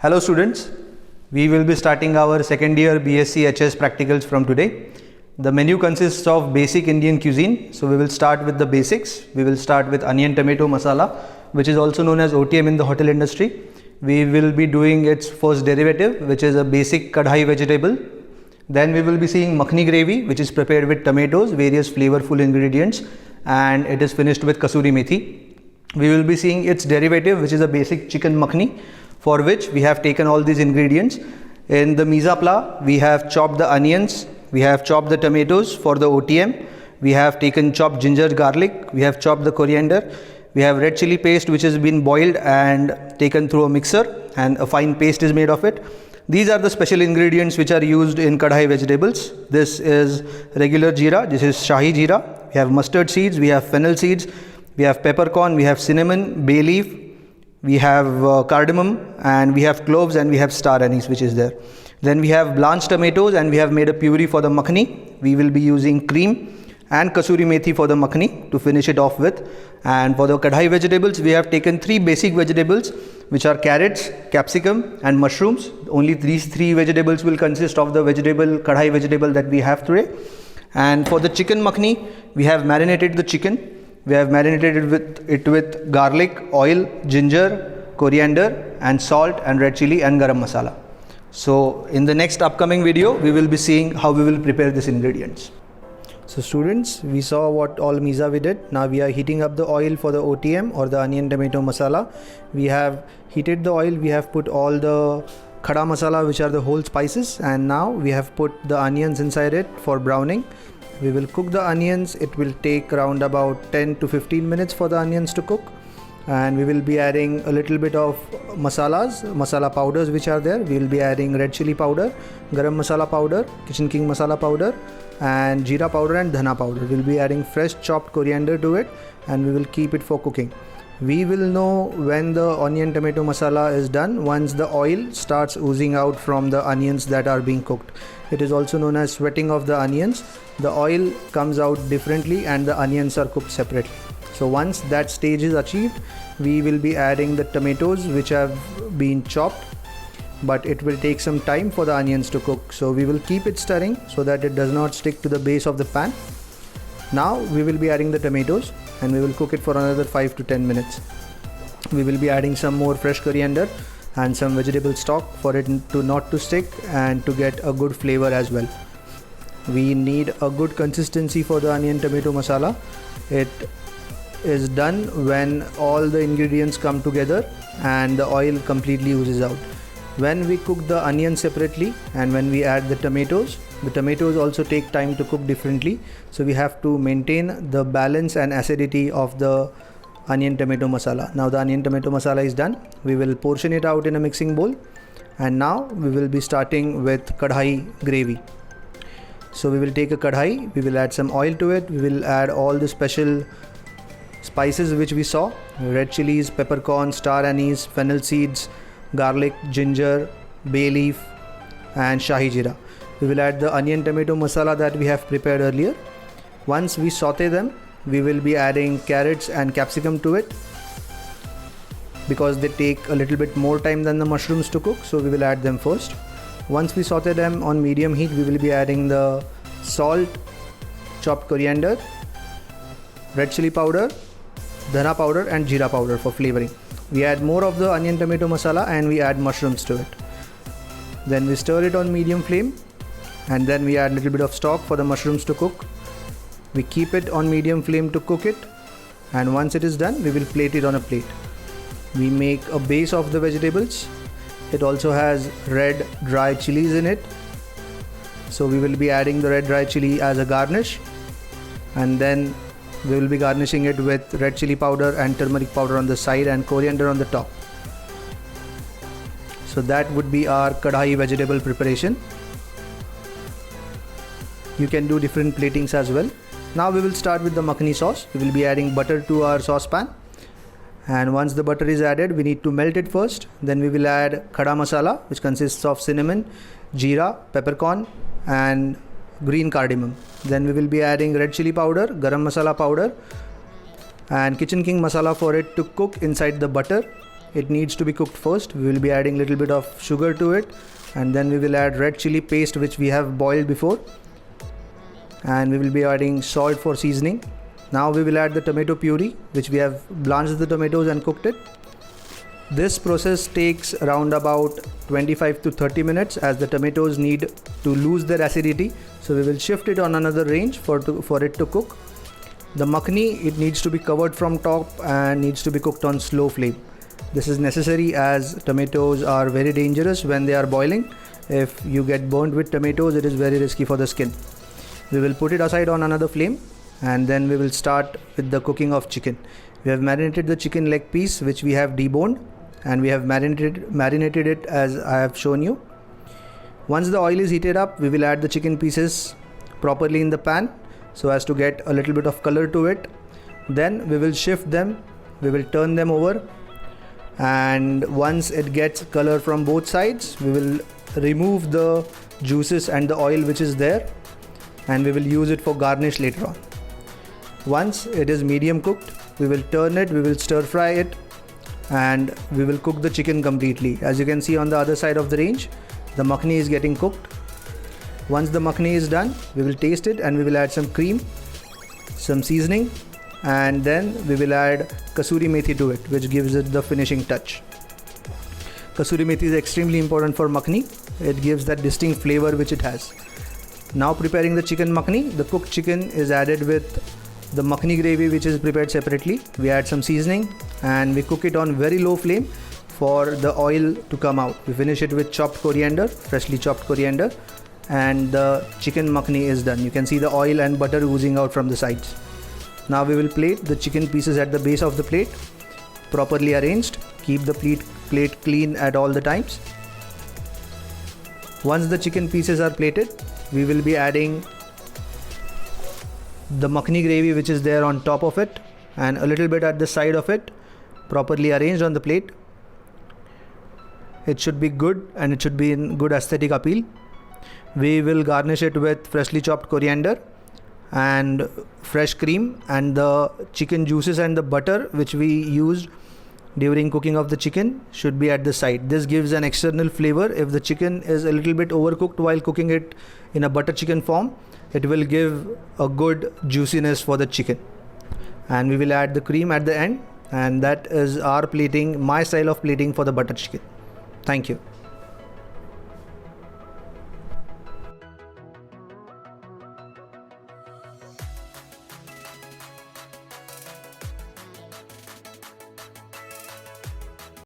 Hello students, we will be starting our second year BSc HS practicals from today. The menu consists of basic Indian cuisine. So we will start with the basics. We will start with onion tomato masala, which is also known as OTM in the hotel industry. We will be doing its first derivative, which is a basic kadhai vegetable. Then we will be seeing makhni gravy, which is prepared with tomatoes, various flavorful ingredients, and it is finished with kasuri methi. We will be seeing its derivative, which is a basic chicken makhni, for which we have taken all these ingredients. In the Miza Pla, we have chopped the onions, we have chopped the tomatoes for the OTM, we have taken chopped ginger garlic, we have chopped the coriander, we have red chili paste which has been boiled and taken through a mixer, and a fine paste is made of it. These are the special ingredients which are used in kadhai vegetables. This is regular jeera, this is shahi jeera, we have mustard seeds, we have fennel seeds, we have peppercorn, we have cinnamon, bay leaf, we have cardamom, and we have cloves, and we have star anise which is there. Then we have blanched tomatoes, and we have made a puree for the makhni. We will be using cream and kasuri methi for the makhni to finish it off with. And for the kadhai vegetables, we have taken three basic vegetables, which are carrots, capsicum and mushrooms. Only these three vegetables will consist of the kadhai vegetable that we have today. And for the chicken makhni, we have marinated the chicken. We have marinated it with garlic, oil, ginger, coriander and salt and red chili and garam masala. So in the next upcoming video, we will be seeing how we will prepare these ingredients. So students, we saw what all Miza we did. Now we are heating up the oil for the OTM or the onion tomato masala. We have heated the oil, we have put all the khada masala, which are the whole spices, and now we have put the onions inside it for browning. We will cook the onions. It will take around about 10 to 15 minutes for the onions to cook, and we will be adding a little bit of masala powders which are there. We will be adding red chili powder, garam masala powder, kitchen king masala powder and jeera powder and dhana powder. We will be adding fresh chopped coriander to it, and we will keep it for cooking. We will know when the onion tomato masala is done once the oil starts oozing out from the onions that are being cooked. It is also known as sweating of the onions. The oil comes out differently and the onions are cooked separately. So once that stage is achieved, we will be adding the tomatoes which have been chopped, but it will take some time for the onions to cook. So we will keep it stirring so that it does not stick to the base of the pan. Now we will be adding the tomatoes, and we will cook it for another 5 to 10 minutes. We will be adding some more fresh coriander and some vegetable stock for it to not to stick and to get a good flavor as well. We need a good consistency for the onion tomato masala. It is done when all the ingredients come together and the oil completely oozes out. When we cook the onion separately and when we add the tomatoes also take time to cook differently. So we have to maintain the balance and acidity of the onion tomato masala. Now the onion tomato masala is done. We will portion it out in a mixing bowl, and now we will be starting with kadhai gravy. So we will take a kadhai, we will add some oil to it, we will add all the special spices which we saw: red chilies, peppercorn, star anise, fennel seeds, garlic, ginger, bay leaf and shahi jeera. We will add the onion tomato masala that we have prepared earlier. Once we saute them, we will be adding carrots and capsicum to it because they take a little bit more time than the mushrooms to cook, so we will add them first. Once we saute them on medium heat, we will be adding the salt, chopped coriander, red chili powder, dhana powder and jeera powder for flavoring. We add more of the onion tomato masala and we add mushrooms to it. Then we stir it on medium flame, and then we add a little bit of stock for the mushrooms to cook. We keep it on medium flame to cook it, and once it is done, we will plate it on a plate. We make a base of the vegetables. It also has red dry chilies in it, so we will be adding the red dry chili as a garnish, and then we will be garnishing it with red chili powder and turmeric powder on the side and coriander on the top. So that would be our kadhai vegetable preparation. You can do different platings as well. Now we will start with the makhni sauce. We will be adding butter to our saucepan, and once the butter is added, we need to melt it first. Then we will add khada masala, which consists of cinnamon, jeera, peppercorn and green cardamom. Then we will be adding red chili powder, garam masala powder and kitchen king masala for it to cook inside the butter. it needs to be cooked first. We will be adding little bit of sugar to it, and then we will add red chili paste which we have boiled before, and we will be adding salt for seasoning. Now we will add the tomato puree which we have blanched the tomatoes and cooked it. This process takes around about 25 to 30 minutes as the tomatoes need to lose their acidity. So we will shift it on another range for it to cook. The makhani, it needs to be covered from top and needs to be cooked on slow flame. This is necessary as tomatoes are very dangerous when they are boiling. If you get burnt with tomatoes, it is very risky for the skin. We will put it aside on another flame, and then we will start with the cooking of chicken. We have marinated the chicken leg piece which we have deboned, and we have marinated it as I have shown you. Once the oil is heated up, we will add the chicken pieces properly in the pan so as to get a little bit of color to it. Then we will shift them, we will turn them over, and once it gets color from both sides, we will remove the juices and the oil which is there, and we will use it for garnish later on. Once it is medium cooked, we will turn it, we will stir fry it, and we will cook the chicken completely. As you can see on the other side of the range, the makhani is getting cooked. Once the makhani is done, we will taste it and we will add some cream, some seasoning, and then we will add kasuri methi to it, which gives it the finishing touch. Kasuri methi is extremely important for makhani. It gives that distinct flavor which it has. Now preparing the chicken makhani, the cooked chicken is added with the makhani gravy which is prepared separately. We add some seasoning and we cook it on very low flame for the oil to come out. We finish it with chopped coriander, freshly chopped coriander, and the chicken makhani is done. You can see the oil and butter oozing out from the sides. Now we will plate the chicken pieces at the base of the plate, properly arranged. Keep the plate clean at all the times. Once the chicken pieces are plated, we will be adding the makhani gravy which is there on top of it and a little bit at the side of it, properly arranged on the plate. It should be good and it should be in good aesthetic appeal. We will garnish it with freshly chopped coriander and fresh cream, and the chicken juices and the butter which we used during cooking of the chicken should be at the side. This gives an external flavor. If the chicken is a little bit overcooked while cooking it in a butter chicken form, it will give a good juiciness for the chicken. And we will add the cream at the end, and that is our plating, my style of plating for the butter chicken. Thank you.